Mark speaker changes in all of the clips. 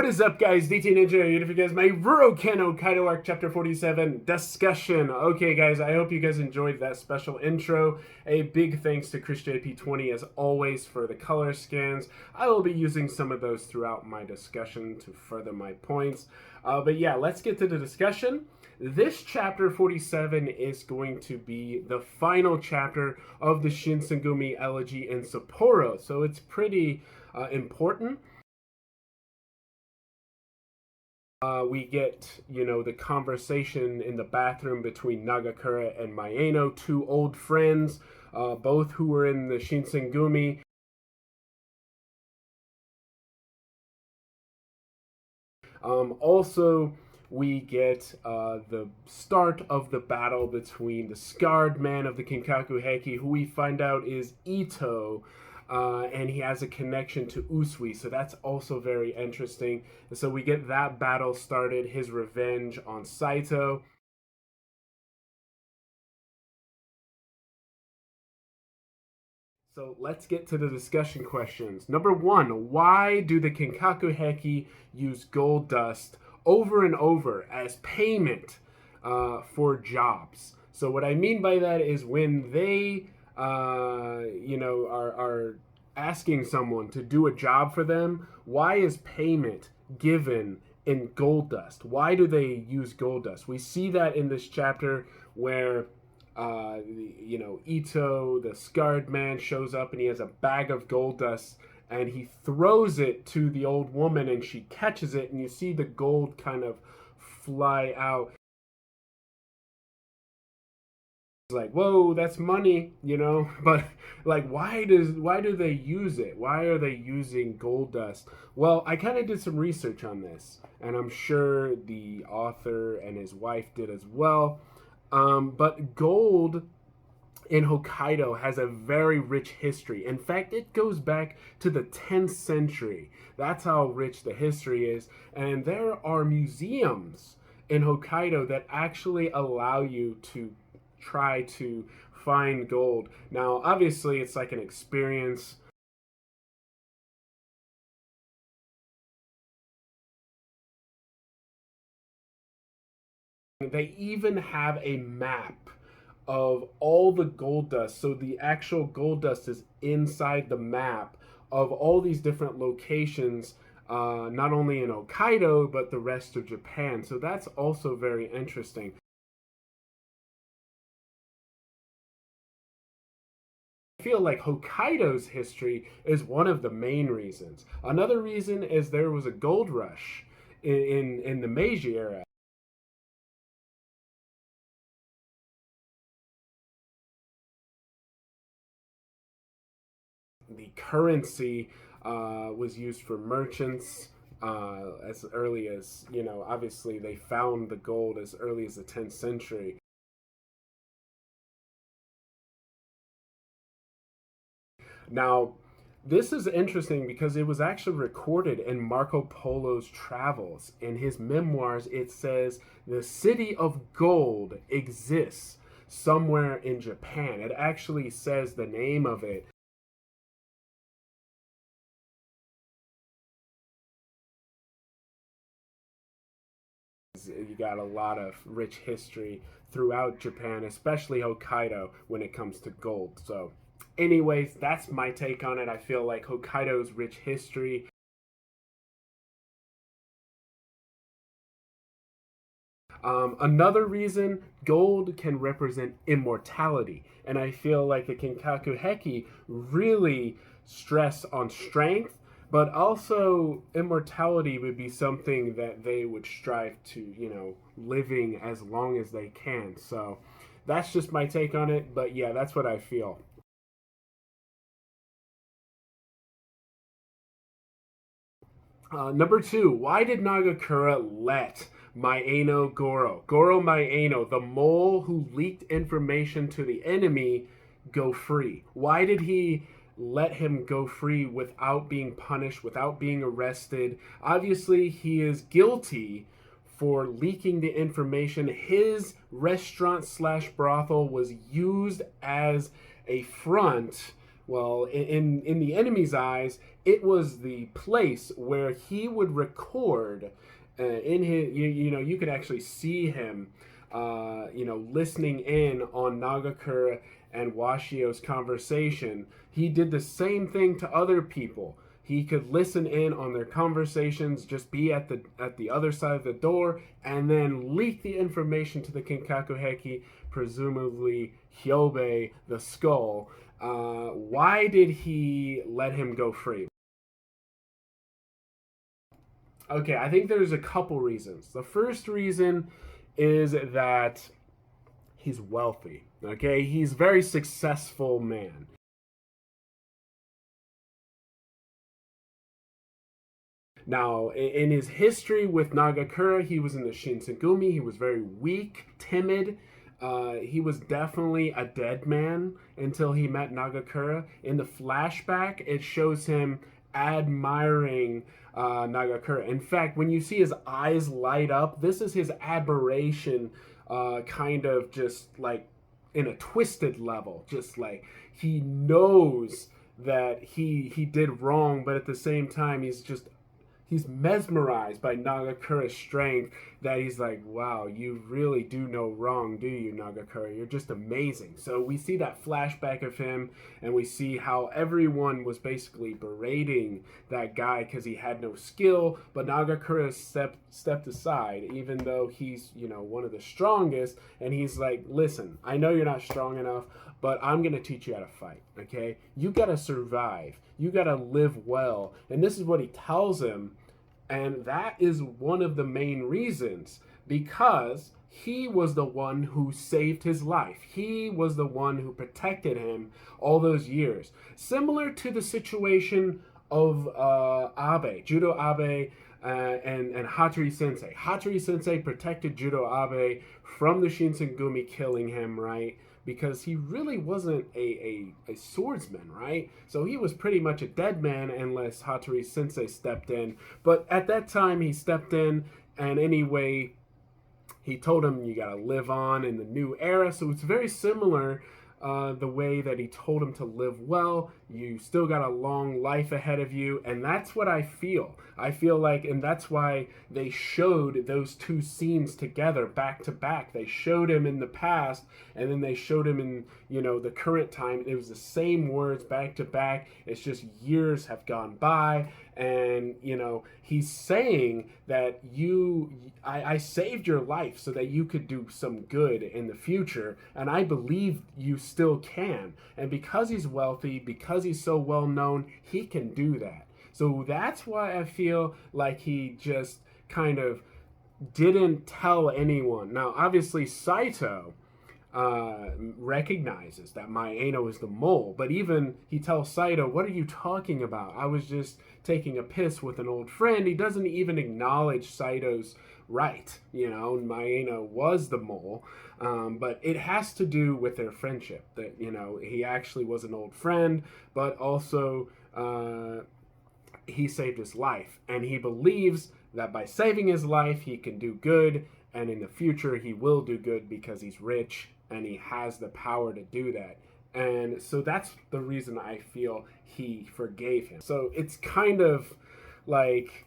Speaker 1: is up, guys? DT Ninja here for you guys. My RuroKen Hokkaido Arc Chapter 47 discussion. Okay, guys, I hope you guys enjoyed that special intro. A big thanks to Chris JP20 as always for the color scans. I will be using some of those throughout my discussion to further my points. But yeah, let's get to the discussion. This chapter 47 is going to be the final chapter of the Shinsengumi Elegy in Sapporo, so it's pretty important. We get, the conversation in the bathroom between Nagakura and Maeno, two old friends, both who were in the Shinsengumi. Also, we get the start of the battle between the scarred man of the Kinkaku Heki, who we find out is Ito, and he has a connection to Usui, so that's also very interesting. So we get that battle started, his revenge on Saito. So let's get to the discussion questions. Number one, why do the Kinkaku Heki use gold dust over and over as payment for jobs? So what I mean by that is when they are asking someone to do a job for them, why is payment given in gold dust? Why do they use gold dust? We see that in this chapter where Ito, the scarred man, shows up and he has a bag of gold dust and he throws it to the old woman and she catches it, and you see the gold kind of fly out. Like, whoa, that's money, but like, why do they use it? Why are they using gold dust? Well, I kind of did some research on this, and I'm sure the author and his wife did as well. But gold in Hokkaido has a very rich history. In fact, it goes back to the 10th century. That's how rich the history is. And there are museums in Hokkaido that actually allow you to try to find gold. Now, obviously, it's like an experience. They even have a map of all the gold dust. So the actual gold dust is inside the map of all these different locations, not only in Hokkaido, but the rest of Japan. So that's also very interesting. I feel like Hokkaido's history is one of the main reasons. Another reason is there was a gold rush in the Meiji era. The currency was used for merchants as early as, obviously they found the gold as early as the 10th century. Now, this is interesting because it was actually recorded in Marco Polo's travels. In his memoirs, it says the city of gold exists somewhere in Japan. It actually says the name of it. You got a lot of rich history throughout Japan, especially Hokkaido, when it comes to gold. So anyways, that's my take on it. I feel like Hokkaido's rich history. Another reason, gold can represent immortality. And I feel like the Kinkaku Heki really stress on strength, but also immortality would be something that they would strive to, living as long as they can. So that's just my take on it. But yeah, that's what I feel. Number two, why did Nagakura let Goro Maeno, the mole who leaked information to the enemy, go free? Why did he let him go free without being punished, without being arrested? Obviously, he is guilty for leaking the information. His restaurant slash brothel was used as a front Well, in the enemy's eyes, it was the place where he would record. In his, you could actually see him, listening in on Nagakura and Washio's conversation. He did the same thing to other people. He could listen in on their conversations, just be at the other side of the door, and then leak the information to the Kinkaku Heki, presumably Hyobe, the skull. Why did he let him go free? Okay, I think there's a couple reasons. The first reason is that he's wealthy. Okay, he's a very successful man. Now, in his history with Nagakura, he was in the Shinsengumi. He was very weak, timid. He was definitely a dead man until he met Nagakura. In the flashback, it shows him admiring Nagakura. In fact, when you see his eyes light up, this is his admiration, kind of just like in a twisted level. Just like he knows that he did wrong, but at the same time, he's mesmerized by Nagakura's strength, that he's like, wow, you really do no wrong, do you, Nagakura? You're just amazing. So we see that flashback of him, and we see how everyone was basically berating that guy because he had no skill, but Nagakura stepped aside, even though he's, one of the strongest, and he's like, listen, I know you're not strong enough, but I'm going to teach you how to fight, okay? You got to survive. You got to live well. And this is what he tells him. And that is one of the main reasons, because he was the one who saved his life. He was the one who protected him all those years. Similar to the situation of Abe, Judo Abe, and Hattori Sensei. Hattori Sensei protected Judo Abe from the Shinsengumi killing him, right? Because he really wasn't a swordsman, right? So he was pretty much a dead man unless Hattori Sensei stepped in. But at that time, he stepped in, and anyway, he told him, you gotta live on in the new era. So it's very similar, the way that he told him to live well. You still got a long life ahead of you, and that's what I feel. I feel like, and that's why they showed those two scenes together back to back. They showed him in the past, and then they showed him in, the current time. It was the same words back to back. It's just years have gone by, and he's saying that I saved your life so that you could do some good in the future, and I believe you still can. And because he's wealthy, because he's so well known, he can do that. So that's why I feel like he just kind of didn't tell anyone. Now, obviously, Saito recognizes that Maeno is the mole, but even he tells Saito, what are you talking about? I was just taking a piss with an old friend. He doesn't even acknowledge Saito's right. Maeno was the mole, but it has to do with their friendship, that he actually was an old friend, but also he saved his life, and he believes that by saving his life he can do good, and in the future he will do good because he's rich and he has the power to do that. And so that's the reason I feel he forgave him. So it's kind of like,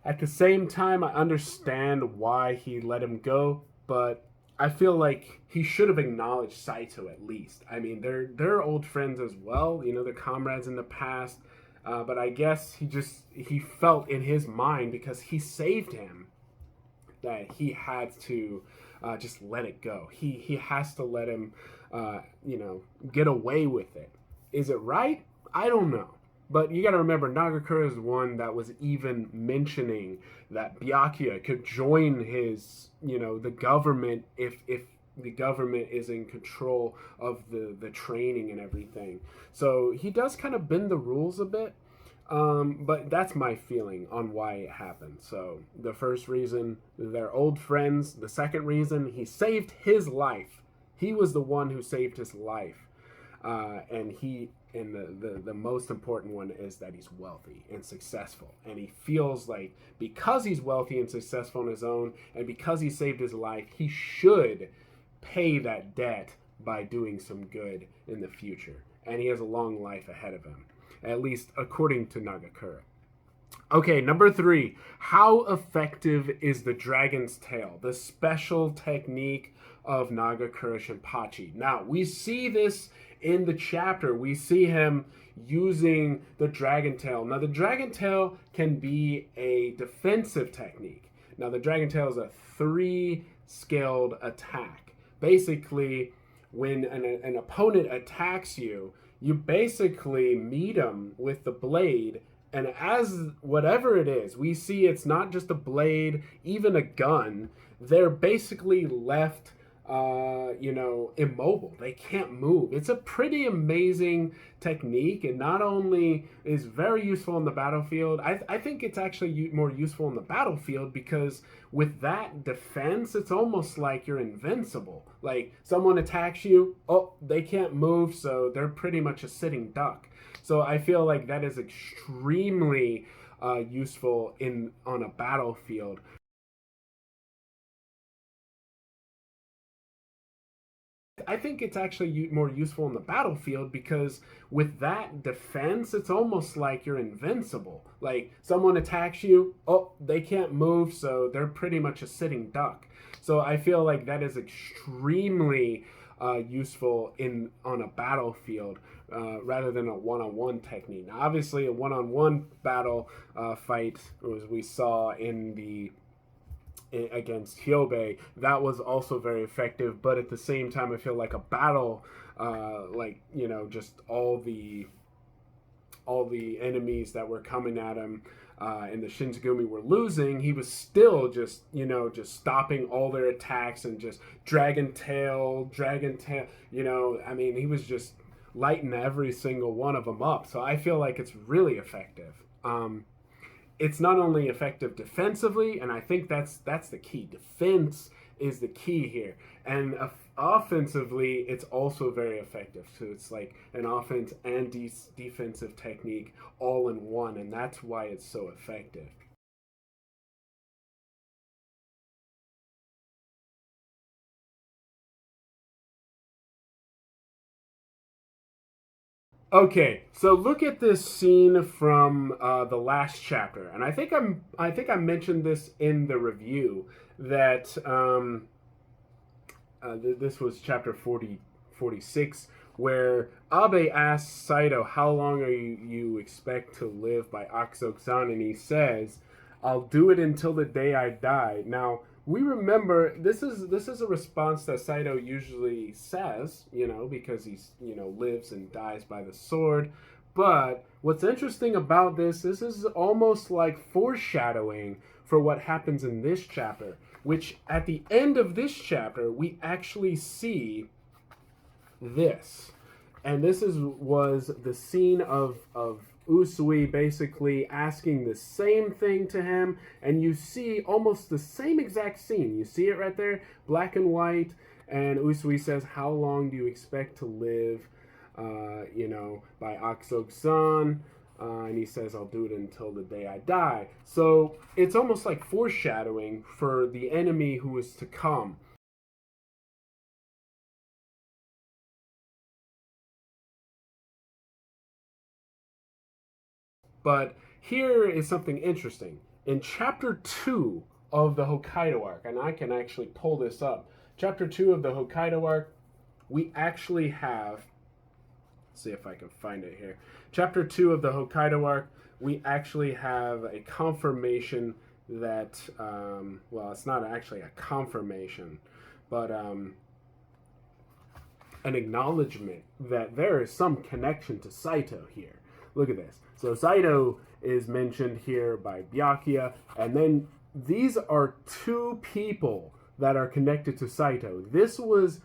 Speaker 1: at the same time, I understand why he let him go, but I feel like he should have acknowledged Saito at least. I mean, they're old friends as well. They're comrades in the past. But I guess he felt in his mind, because he saved him, that he had to just let it go. He has to let him, get away with it. Is it right? I don't know. But you got to remember, Nagakura is one that was even mentioning that Byakuya could join his, the government if the government is in control of the training and everything. So he does kind of bend the rules a bit. But that's my feeling on why it happened. So the first reason, they're old friends. The second reason, he saved his life. He was the one who saved his life. And the most important one is that he's wealthy and successful. And he feels like, because he's wealthy and successful on his own, and because he saved his life, he should pay that debt by doing some good in the future. And he has a long life ahead of him, at least according to Nagakura. Okay, number 3. How effective is the dragon's tail? The special technique of Nagakura Shinpachi. Now, we see this in the chapter. We see him using the dragon tail. Now, the dragon tail can be a defensive technique. Now, the dragon tail is a 3-scaled attack. Basically, when an opponent attacks you, you basically meet him with the blade, and as whatever it is, we see it's not just a blade, even a gun. They're basically left, immobile. They can't move. It's a pretty amazing technique, and not only is very useful on the battlefield, I think it's actually more useful on the battlefield because with that defense, it's almost like you're invincible. Like someone attacks you, oh, they can't move, so they're pretty much a sitting duck. So I feel like that is extremely useful on a battlefield. I think it's actually more useful on the battlefield because with that defense, it's almost like you're invincible. Like someone attacks you, oh, they can't move, so they're pretty much a sitting duck. So I feel like that is extremely useful on a battlefield rather than a one-on-one technique. Now, obviously, a one-on-one battle fight, as we saw against Hyobe, that was also very effective, but at the same time I feel like a battle just all the enemies that were coming at him and the Shinzigumi were losing, he was still just stopping all their attacks and just dragon tail, he was just lighting every single one of them up. So I feel like it's really effective. It's not only effective defensively, and I think that's the key. Defense is the key here. And offensively, it's also very effective. So it's like an offense and defensive technique all in one, and that's why it's so effective. Okay, so look at this scene from the last chapter, and I think I mentioned this in the review that this was chapter 46, where Abe asks Saito, "How long are you expect to live by Akusoku-san?" And he says, "I'll do it until the day I die." Now, we remember this is a response that Saito usually says, because he's lives and dies by the sword. But what's interesting about this is almost like foreshadowing for what happens in this chapter, which at the end of this chapter we actually see this. And this was the scene of Usui basically asking the same thing to him, and you see almost the same exact scene. You see it right there, black and white, and Usui says, "How long do you expect to live, by Akusoku-san?" And he says, "I'll do it until the day I die." So it's almost like foreshadowing for the enemy who is to come. But here is something interesting. In chapter 2 of the Hokkaido arc, and I can actually pull this up, chapter 2 of the Hokkaido arc, we actually have, let's see if I can find it here. Chapter 2 of the Hokkaido arc, we actually have a confirmation that, it's not actually a confirmation, but an acknowledgement that there is some connection to Saito here. Look at this. So Saito is mentioned here by Byakuya, and then these are 2 people that are connected to Saito. This was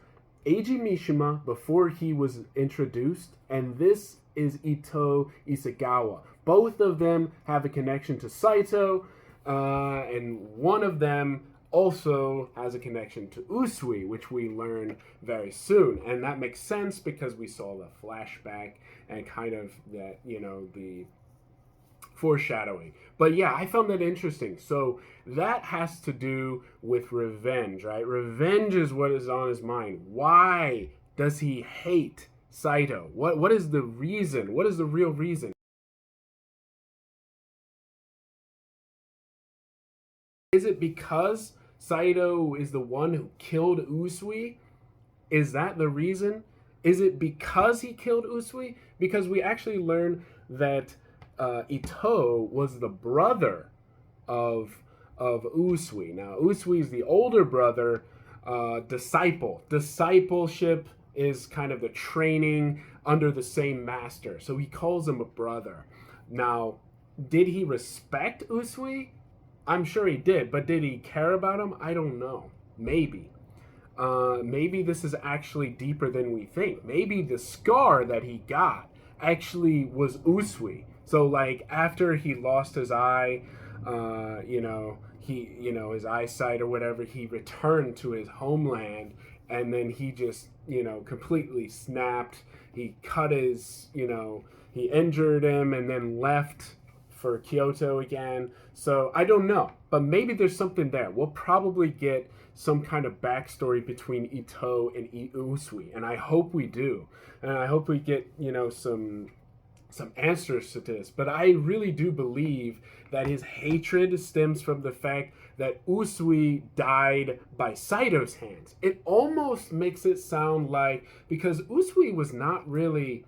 Speaker 1: Eiji Mishima before he was introduced, and this is Ito Isagawa. Both of them have a connection to Saito, and one of them also has a connection to Usui, which we learn very soon. And that makes sense because we saw the flashback and kind of that, the foreshadowing. But yeah, I found that interesting. So that has to do with revenge, right? Revenge is what is on his mind. Why Does he hate Saito? What is the reason? What is the real reason? Is it because Saito is the one who killed Usui? Is that the reason? Is it because he killed Usui? Because we actually learn that Ito was the brother of Usui. Now Usui is the older brother. Discipleship is kind of the training under the same master. So he calls him a brother. Now, did he respect Usui? I'm sure he did, but did he care about him? I don't know. Maybe. Maybe this is actually deeper than we think. Maybe the scar that he got actually was Usui. So, like, after he lost his eye, his eyesight or whatever, he returned to his homeland, and then he just, completely snapped. He cut his, he injured him and then left for Kyoto again. So I don't know, but maybe there's something there. We'll probably get some kind of backstory between Ito and Usui, and I hope we do, and I hope we get some answers to this. But I really do believe that his hatred stems from the fact that Usui died by Saito's hands. It almost makes it sound like, because Usui was not really,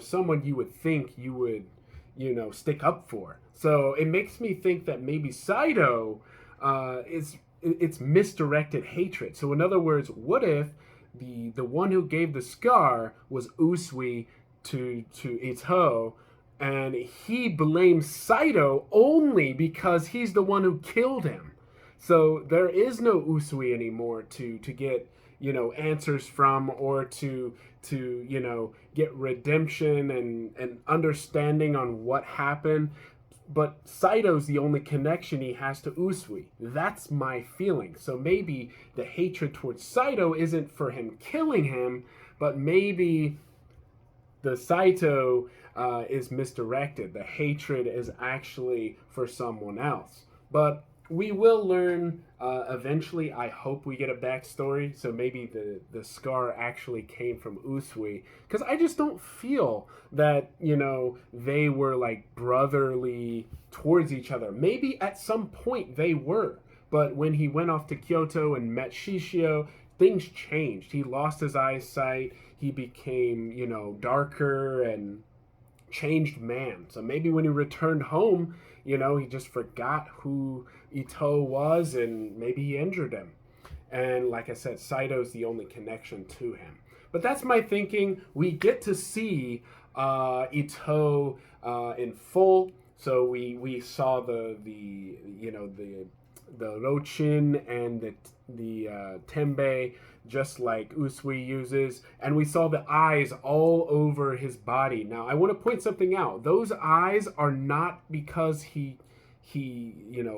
Speaker 1: someone you would think you would, stick up for. So it makes me think that maybe Saito it's misdirected hatred. So in other words, what if the one who gave the scar was Usui to Ito, and he blames Saito only because he's the one who killed him. So there is no Usui anymore to get answers from, or to get redemption and understanding on what happened. But Saito's the only connection he has to Usui. That's my feeling. So maybe the hatred towards Saito isn't for him killing him, but maybe the Saito is misdirected. The hatred is actually for someone else. But we will learn eventually. I hope we get a backstory. So maybe the scar actually came from Usui. Because I just don't feel that, they were like brotherly towards each other. Maybe at some point they were. But when he went off to Kyoto and met Shishio, things changed. He lost his eyesight. He became, darker and changed man. So maybe when he returned home, he just forgot who Ito was, and maybe he injured him. And like I said, Saito's the only connection to him. But that's my thinking. We get to see Ito in full. So we saw the Rochin and the Tenbei, just like Usui uses, and we saw the eyes all over his body. Now I want to point something out. Those eyes are not because he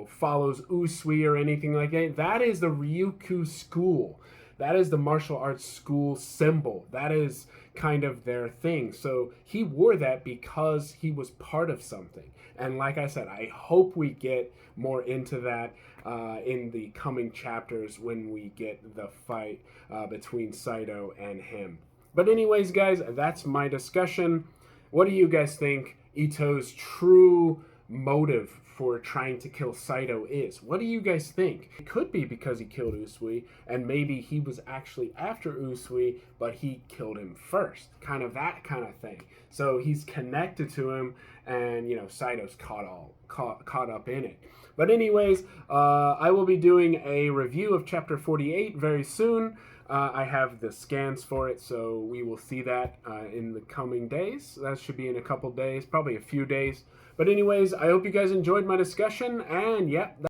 Speaker 1: follows Usui or anything like that. That is the Ryukyu school. That is the martial arts school symbol. That is kind of their thing. So he wore that because he was part of something. And like I said, I hope we get more into that in the coming chapters when we get the fight between Saito and him. But anyways, guys, that's my discussion. What do you guys think Ito's true motive for trying to kill Saito is? What do you guys think? It could be because he killed Usui, and maybe he was actually after Usui, but he killed him first. Kind of that kind of thing. So he's connected to him, and Saito's caught up in it. But anyways, I will be doing a review of chapter 48 very soon. I have the scans for it, so we will see that in the coming days. That should be in a couple days, probably a few days. But anyways, I hope you guys enjoyed my discussion, and yeah.